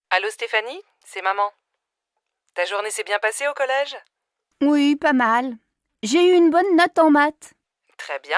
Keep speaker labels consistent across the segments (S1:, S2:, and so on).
S1: Allô Stéphanie, c'est maman. Ta journée s'est bien passée au collège?
S2: Oui, pas mal. J'ai eu une bonne note en maths.
S1: Très bien.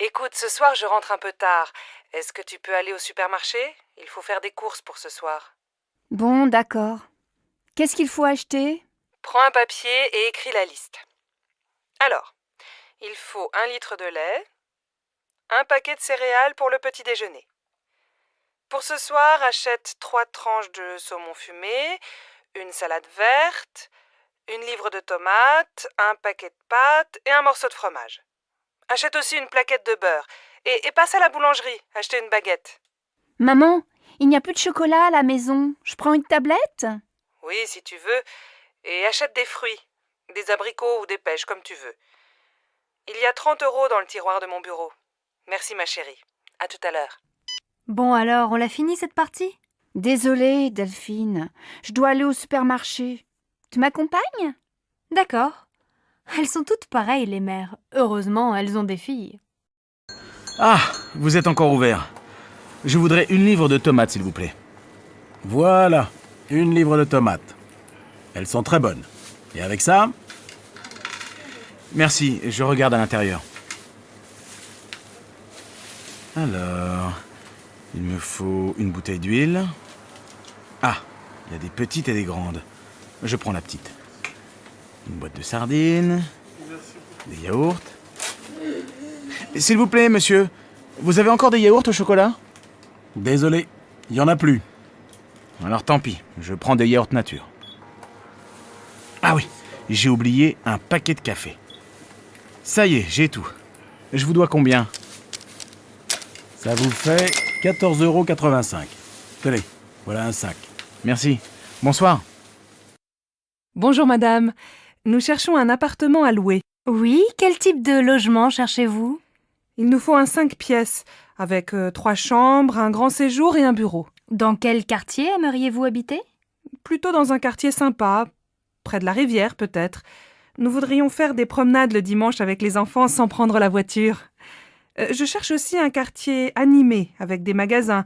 S1: Écoute, ce soir je rentre un peu tard. Est-ce que tu peux aller au supermarché? Il faut faire des courses pour ce soir.
S2: Bon, d'accord. Qu'est-ce qu'il faut acheter?
S1: Prends un papier et écris la liste. Alors, il faut 1 litre de lait, un paquet de céréales pour le petit déjeuner. Pour ce soir, achète 3 tranches de saumon fumé, une salade verte, une livre de tomates, un paquet de pâtes et un morceau de fromage. Achète aussi une plaquette de beurre. Et passe à la boulangerie, acheter une baguette.
S2: Maman, il n'y a plus de chocolat à la maison. Je prends une tablette?
S1: Oui, si tu veux. Et achète des fruits, des abricots ou des pêches, comme tu veux. Il y a 30 € dans le tiroir de mon bureau. Merci ma chérie. À tout à l'heure.
S3: Bon alors, on l'a fini cette partie?
S2: Désolée, Delphine. Je dois aller au supermarché. Tu m'accompagnes?
S3: D'accord. Elles sont toutes pareilles, les mères. Heureusement, elles ont des filles.
S4: Ah, vous êtes encore ouvert. Je voudrais une livre de tomates, s'il vous plaît.
S5: Voilà, une livre de tomates. Elles sont très bonnes. Et avec ça,
S4: Merci, je regarde à l'intérieur. Alors, il me faut une bouteille d'huile. Ah, il y a des petites et des grandes. Je prends la petite. Une boîte de sardines. Des yaourts. S'il vous plaît, monsieur, vous avez encore des yaourts au chocolat?
S5: désolé, il y en a plus.
S4: Alors tant pis, je prends des yaourts nature. Ah oui, j'ai oublié un paquet de café. Ça y est, j'ai tout. Je vous dois combien?
S5: Ça vous fait 14,85 €. Tenez, voilà un sac.
S4: Merci. Bonsoir.
S1: Bonjour madame. Nous cherchons un appartement à louer.
S3: Oui, quel type de logement cherchez-vous?
S1: Il nous faut un 5 pièces, avec 3 chambres, un grand séjour et un bureau.
S3: Dans quel quartier aimeriez-vous habiter?
S1: Plutôt dans un quartier sympa, près de la rivière peut-être. Nous voudrions faire des promenades le dimanche avec les enfants sans prendre la voiture. Je cherche aussi un quartier animé, avec des magasins,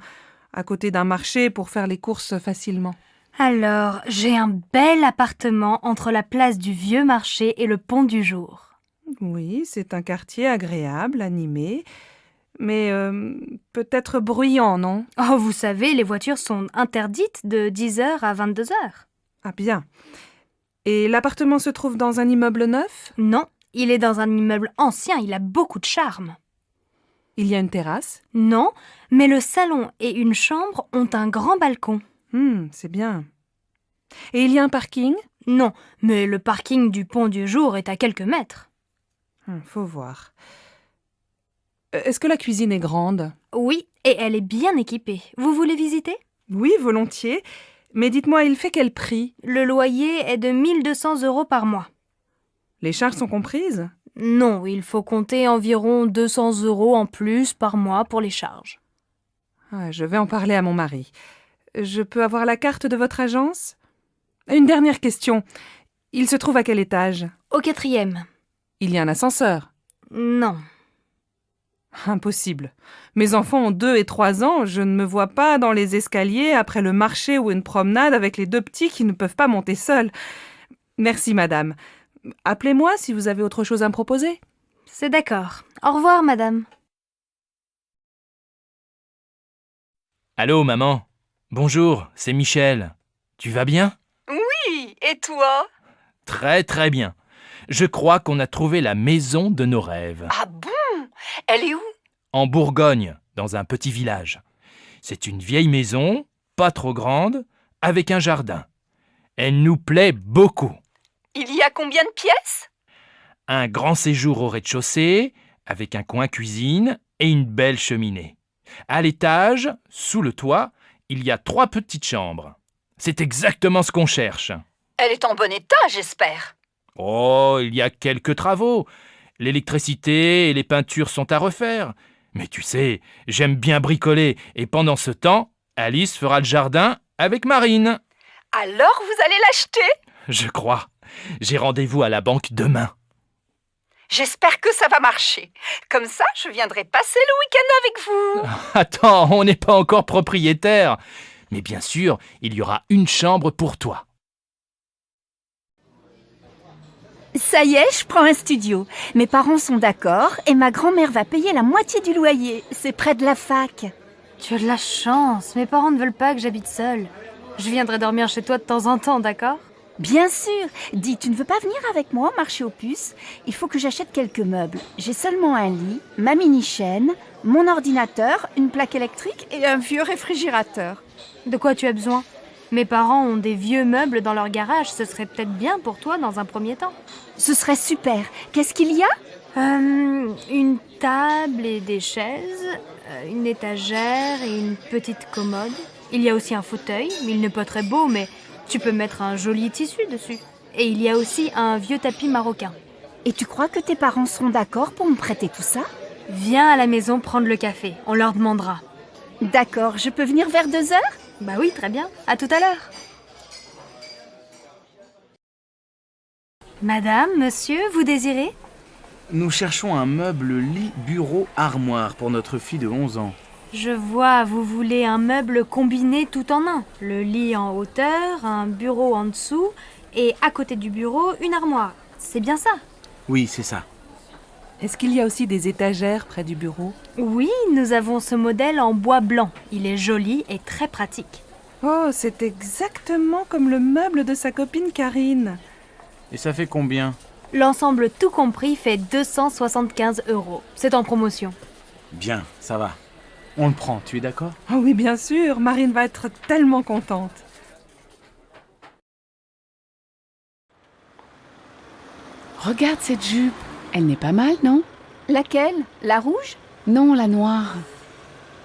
S1: à côté d'un marché pour faire les courses facilement.
S3: Alors, j'ai un bel appartement entre la place du Vieux Marché et le Pont du Jour.
S1: Oui, c'est un quartier agréable, animé, mais peut-être bruyant, non?
S3: Oh, vous savez, les voitures sont interdites de 10h à 22h.
S1: Ah bien. Et l'appartement se trouve dans un immeuble neuf?
S3: Non, il est dans un immeuble ancien, il a beaucoup de charme.
S1: Il y a une terrasse?
S3: Non, mais le salon et une chambre ont un grand balcon.
S1: C'est bien. Et il y a un parking?
S3: Non, mais le parking du Pont du Jour est à quelques mètres.
S1: Faut voir. Est-ce que la cuisine est grande?
S3: Oui, et elle est bien équipée. Vous voulez visiter?
S1: Oui, volontiers. Mais dites-moi, il fait quel prix?
S3: Le loyer est de 1200 € par mois.
S1: Les charges sont comprises?
S3: Non, il faut compter environ 200 € en plus par mois pour les charges.
S1: Je vais en parler à mon mari. Je peux avoir la carte de votre agence? Une dernière question. Il se trouve à quel étage?
S3: Au 4e.
S1: Il y a un ascenseur?
S3: Non.
S1: Impossible. Mes enfants ont 2 et 3 ans, je ne me vois pas dans les escaliers après le marché ou une promenade avec les 2 petits qui ne peuvent pas monter seuls. Merci madame. Appelez-moi si vous avez autre chose à me proposer.
S3: C'est d'accord. Au revoir, madame.
S6: Allô, maman. Bonjour, c'est Michel. Tu vas bien?
S7: Oui, et toi?
S6: Très très bien. Je crois qu'on a trouvé la maison de nos rêves.
S7: Ah bon? Elle est où?
S6: En Bourgogne, dans un petit village. C'est une vieille maison, pas trop grande, avec un jardin. Elle nous plaît beaucoup.
S7: Il y a combien de pièces?
S6: Un grand séjour au rez-de-chaussée, avec un coin cuisine et une belle cheminée. À l'étage, sous le toit, il y a 3 petites chambres. C'est exactement ce qu'on cherche.
S7: Elle est en bon état, j'espère.
S6: Oh, il y a quelques travaux. L'électricité et les peintures sont à refaire. Mais tu sais, j'aime bien bricoler et pendant ce temps, Alice fera le jardin avec Marine.
S7: Alors vous allez l'acheter?
S6: Je crois. J'ai rendez-vous à la banque demain.
S7: J'espère que ça va marcher. Comme ça, je viendrai passer le week-end avec vous.
S6: Attends, on n'est pas encore propriétaire. Mais bien sûr, il y aura une chambre pour toi.
S2: Ça y est, je prends un studio. Mes parents sont d'accord et ma grand-mère va payer la moitié du loyer. C'est près de la fac.
S3: Tu as de la chance, mes parents ne veulent pas que j'habite seule. Je viendrai dormir chez toi de temps en temps, d'accord?
S2: Bien sûr. Dis, tu ne veux pas venir avec moi au marché aux puces? Il faut que j'achète quelques meubles. J'ai seulement un lit, ma mini-chaîne, mon ordinateur, une plaque électrique et un vieux réfrigérateur.
S3: De quoi tu as besoin? Mes parents ont des vieux meubles dans leur garage, ce serait peut-être bien pour toi dans un premier temps.
S2: Ce serait super. Qu'est-ce qu'il y a?
S3: Une table et des chaises, une étagère et une petite commode. Il y a aussi un fauteuil, il n'est pas très beau, mais tu peux mettre un joli tissu dessus. Et il y a aussi un vieux tapis marocain.
S2: Et tu crois que tes parents seront d'accord pour me prêter tout ça?
S3: Viens à la maison prendre le café, on leur demandera.
S2: D'accord, je peux venir vers 2 heures?
S3: Bah oui, très bien. À tout à l'heure. Madame, monsieur, vous désirez?
S4: Nous cherchons un meuble lit, bureau, armoire pour notre fille de 11 ans.
S3: Je vois, vous voulez un meuble combiné tout en un. Le lit en hauteur, un bureau en dessous et à côté du bureau, une armoire. C'est bien ça?
S4: Oui, c'est ça.
S8: Est-ce qu'il y a aussi des étagères près du bureau?
S3: Oui, nous avons ce modèle en bois blanc. Il est joli et très pratique.
S8: Oh, c'est exactement comme le meuble de sa copine Karine.
S4: Et ça fait combien?
S3: L'ensemble tout compris fait 275 €. C'est en promotion.
S4: Bien, ça va. On le prend, tu es d'accord?
S8: Oh oui, bien sûr, Marine va être tellement contente.
S9: Regarde cette jupe. Elle n'est pas mal, non?
S2: Laquelle? La rouge?
S9: Non, la noire.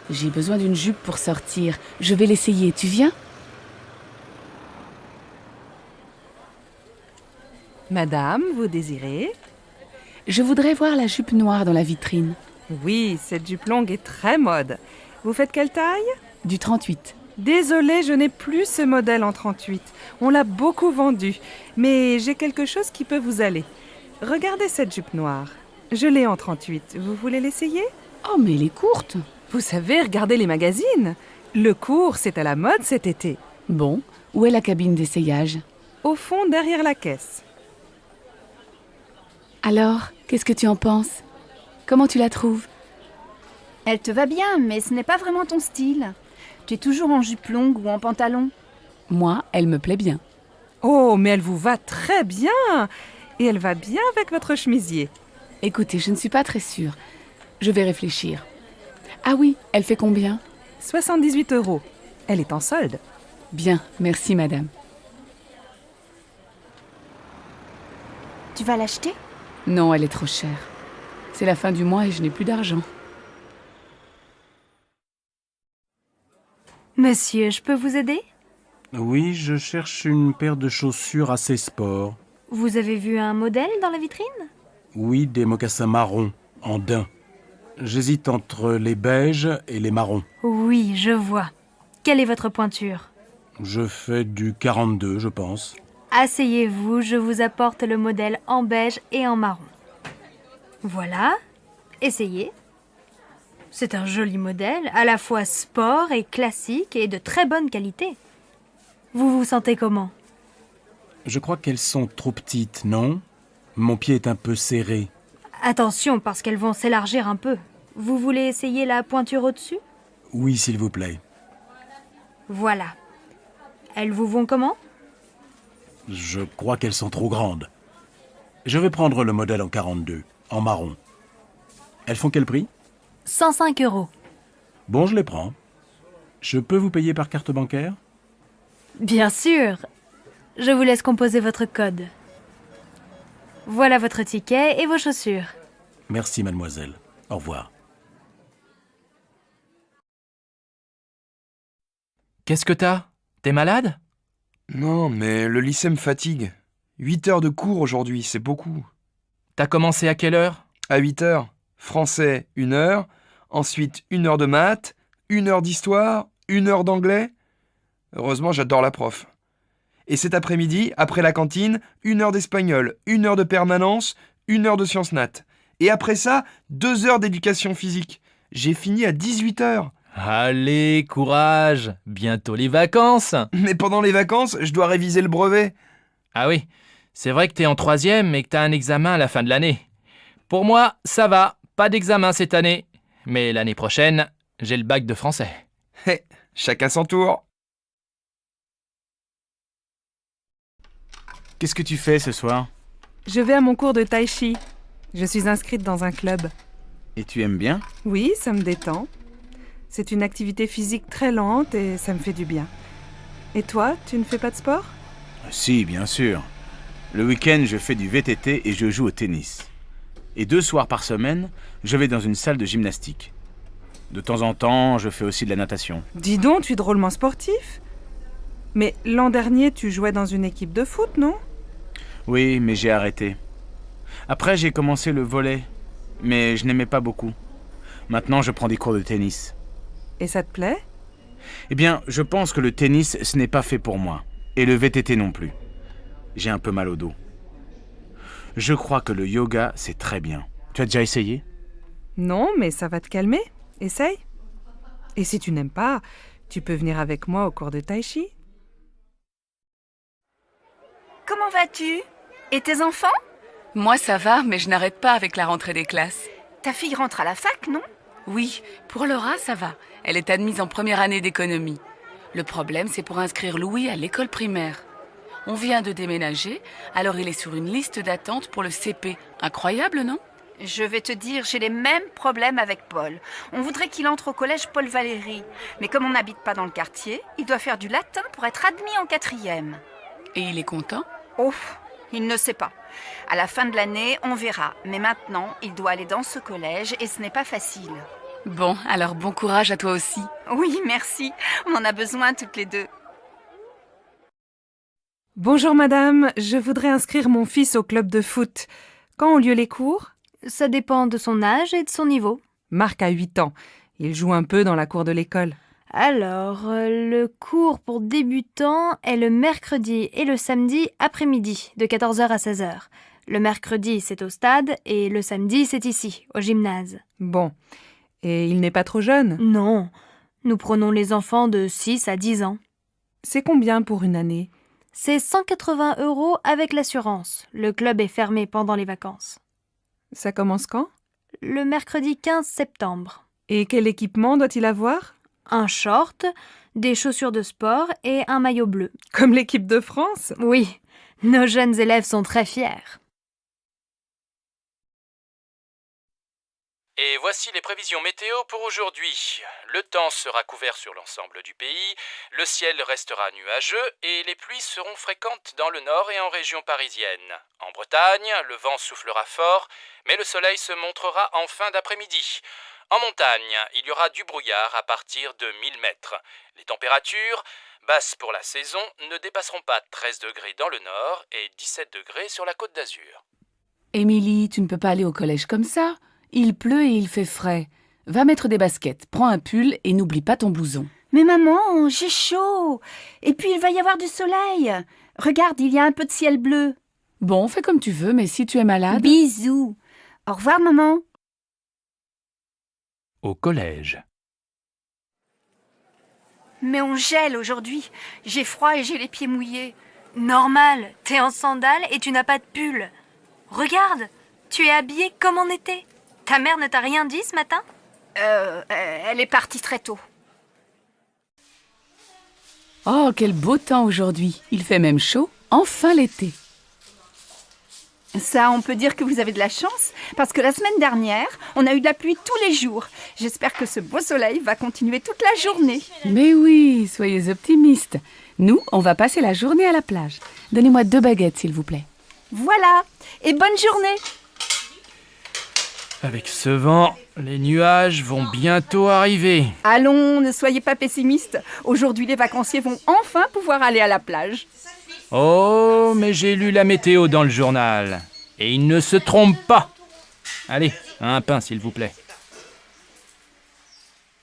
S9: J'ai besoin d'une jupe pour sortir. Je vais l'essayer. Tu viens?
S8: Madame, vous désirez?
S9: Je voudrais voir la jupe noire dans la vitrine.
S8: Oui, cette jupe longue est très mode. Vous faites quelle taille?
S9: Du 38.
S8: Désolée, je n'ai plus ce modèle en 38. On l'a beaucoup vendu, mais j'ai quelque chose qui peut vous aller. Regardez cette jupe noire. Je l'ai en 38. Vous voulez l'essayer?
S9: Oh, mais elle est courte.
S8: Vous savez, regardez les magazines. Le court, c'est à la mode cet été.
S9: Bon, où est la cabine d'essayage?
S8: Au fond, derrière la caisse.
S9: Alors, qu'est-ce que tu en penses? Comment tu la trouves?
S2: Elle te va bien, mais ce n'est pas vraiment ton style. Tu es toujours en jupe longue ou en pantalon.
S9: Moi, elle me plaît bien.
S8: Oh, mais elle vous va très bien. Et elle va bien avec votre chemisier.
S9: Écoutez, je ne suis pas très sûre. Je vais réfléchir. Ah oui, elle fait combien?
S8: 78 €. Elle est en solde.
S9: Bien, merci madame.
S2: Tu vas l'acheter?
S9: Non, elle est trop chère. C'est la fin du mois et je n'ai plus d'argent.
S3: Monsieur, je peux vous aider?
S5: Oui, je cherche une paire de chaussures assez sport.
S3: Vous avez vu un modèle dans la vitrine?
S5: Oui, des mocassins marrons, en daim. J'hésite entre les beiges et les marrons.
S3: Oui, je vois. Quelle est votre pointure?
S5: Je fais du 42, je pense.
S3: Asseyez-vous, je vous apporte le modèle en beige et en marron. Voilà, essayez. C'est un joli modèle, à la fois sport et classique et de très bonne qualité. Vous vous sentez comment?
S5: Je crois qu'elles sont trop petites, non? Mon pied est un peu serré.
S3: Attention, parce qu'elles vont s'élargir un peu. Vous voulez essayer la pointure au-dessus?
S5: Oui, s'il vous plaît.
S3: Voilà. Elles vous vont comment?
S5: Je crois qu'elles sont trop grandes. Je vais prendre le modèle en 42, en marron. Elles font quel prix?
S3: 105 €.
S5: Bon, je les prends. Je peux vous payer par carte bancaire?
S3: Bien sûr. Je vous laisse composer votre code. Voilà votre ticket et vos chaussures.
S5: Merci, mademoiselle. Au revoir.
S6: Qu'est-ce que t'as? T'es malade?
S10: Non, mais le lycée me fatigue. 8 heures de cours aujourd'hui, c'est beaucoup.
S6: T'as commencé à quelle heure?
S10: À 8 heures, français 1 heure, ensuite 1 heure de maths, 1 heure d'histoire, 1 heure d'anglais. Heureusement, j'adore la prof. Et cet après-midi, après la cantine, 1 heure d'espagnol, 1 heure de permanence, 1 heure de sciences nat. Et après ça, 2 heures d'éducation physique. J'ai fini à 18 heures.
S6: Allez, courage, bientôt les vacances.
S10: Mais pendant les vacances, je dois réviser le brevet.
S6: Ah oui, c'est vrai que t'es en 3e et que t'as un examen à la fin de l'année. Pour moi, ça va, pas d'examen cette année. Mais l'année prochaine, j'ai le bac de français.
S10: Hé, chacun son tour.
S4: Qu'est-ce que tu fais ce soir?
S8: Je vais à mon cours de tai chi. Je suis inscrite dans un club.
S4: Et tu aimes bien?
S8: Oui, ça me détend. C'est une activité physique très lente et ça me fait du bien. Et toi, tu ne fais pas de sport?
S4: Si, bien sûr. Le week-end, je fais du VTT et je joue au tennis. Et 2 soirs par semaine, je vais dans une salle de gymnastique. De temps en temps, je fais aussi de la natation.
S8: Dis donc, tu es drôlement sportif. Mais l'an dernier, tu jouais dans une équipe de foot, non?
S4: Oui, mais j'ai arrêté. Après, j'ai commencé le volley, mais je n'aimais pas beaucoup. Maintenant, je prends des cours de tennis.
S8: Et ça te plaît?
S4: Eh bien, je pense que le tennis, ce n'est pas fait pour moi. Et le VTT non plus. J'ai un peu mal au dos. Je crois que le yoga, c'est très bien. Tu as déjà essayé?
S8: Non, mais ça va te calmer. Essaye. Et si tu n'aimes pas, tu peux venir avec moi au cours de tai chi.
S2: Comment vas-tu? Et tes enfants?
S9: Moi, ça va, mais je n'arrête pas avec la rentrée des classes.
S2: Ta fille rentre à la fac, non?
S9: Oui, pour Laura, ça va. Elle est admise en première année d'économie. Le problème, c'est pour inscrire Louis à l'école primaire. On vient de déménager, alors il est sur une liste d'attente pour le CP. Incroyable, non?
S2: Je vais te dire, j'ai les mêmes problèmes avec Paul. On voudrait qu'il entre au collège Paul Valéry. Mais comme on n'habite pas dans le quartier, il doit faire du latin pour être admis en 4e.
S9: Et il est content?
S2: Oh, il ne sait pas. À la fin de l'année, on verra. Mais maintenant, il doit aller dans ce collège et ce n'est pas facile.
S9: Bon, alors bon courage à toi aussi.
S2: Oui, merci. On en a besoin toutes les deux.
S8: Bonjour madame, je voudrais inscrire mon fils au club de foot. Quand ont lieu les cours?
S3: Ça dépend de son âge et de son niveau.
S8: Marc a 8 ans. Il joue un peu dans la cour de l'école.
S3: Alors, le cours pour débutants est le mercredi et le samedi après-midi, de 14h à 16h. Le mercredi, c'est au stade et le samedi, c'est ici, au gymnase.
S8: Bon. Et il n'est pas trop jeune?
S3: Non, nous prenons les enfants de 6 à 10 ans.
S8: C'est combien pour une année?
S3: C'est 180 € avec l'assurance. Le club est fermé pendant les vacances.
S8: Ça commence quand?
S3: Le mercredi 15 septembre.
S8: Et quel équipement doit-il avoir?
S3: Un short, des chaussures de sport et un maillot bleu.
S8: Comme l'équipe de France?
S3: Oui, nos jeunes élèves sont très fiers.
S6: Et voici les prévisions météo pour aujourd'hui. Le temps sera couvert sur l'ensemble du pays, le ciel restera nuageux et les pluies seront fréquentes dans le nord et en région parisienne. En Bretagne, le vent soufflera fort, mais le soleil se montrera en fin d'après-midi. En montagne, il y aura du brouillard à partir de 1000 mètres. Les températures, basses pour la saison, ne dépasseront pas 13 degrés dans le nord et 17 degrés sur la Côte d'Azur.
S9: Émilie, tu ne peux pas aller au collège comme ça. Il pleut et il fait frais. Va mettre des baskets, prends un pull et n'oublie pas ton blouson.
S2: Mais maman, j'ai chaud. Et puis il va y avoir du soleil. Regarde, il y a un peu de ciel bleu.
S9: Bon, fais comme tu veux, mais si tu es malade...
S2: Bisous. Au revoir, maman.
S6: Au collège.
S2: Mais on gèle aujourd'hui. J'ai froid et j'ai les pieds mouillés.
S3: Normal, t'es en sandales et tu n'as pas de pull. Regarde, tu es habillée comme en été. Ta mère ne t'a rien dit ce matin?
S2: Elle est partie très tôt.
S9: Oh, quel beau temps aujourd'hui. Il fait même chaud. Enfin l'été.
S2: Ça, on peut dire que vous avez de la chance, parce que la semaine dernière, on a eu de la pluie tous les jours. J'espère que ce beau soleil va continuer toute la journée.
S9: Mais oui, soyez optimistes. Nous, on va passer la journée à la plage. Donnez-moi 2 baguettes, s'il vous plaît.
S2: Voilà, et bonne journée.
S6: Avec ce vent, les nuages vont bientôt arriver.
S2: Allons, ne soyez pas pessimistes. Aujourd'hui, les vacanciers vont enfin pouvoir aller à la plage.
S6: Oh, mais j'ai lu la météo dans le journal. Et il ne se trompe pas. Allez, un pain s'il vous plaît.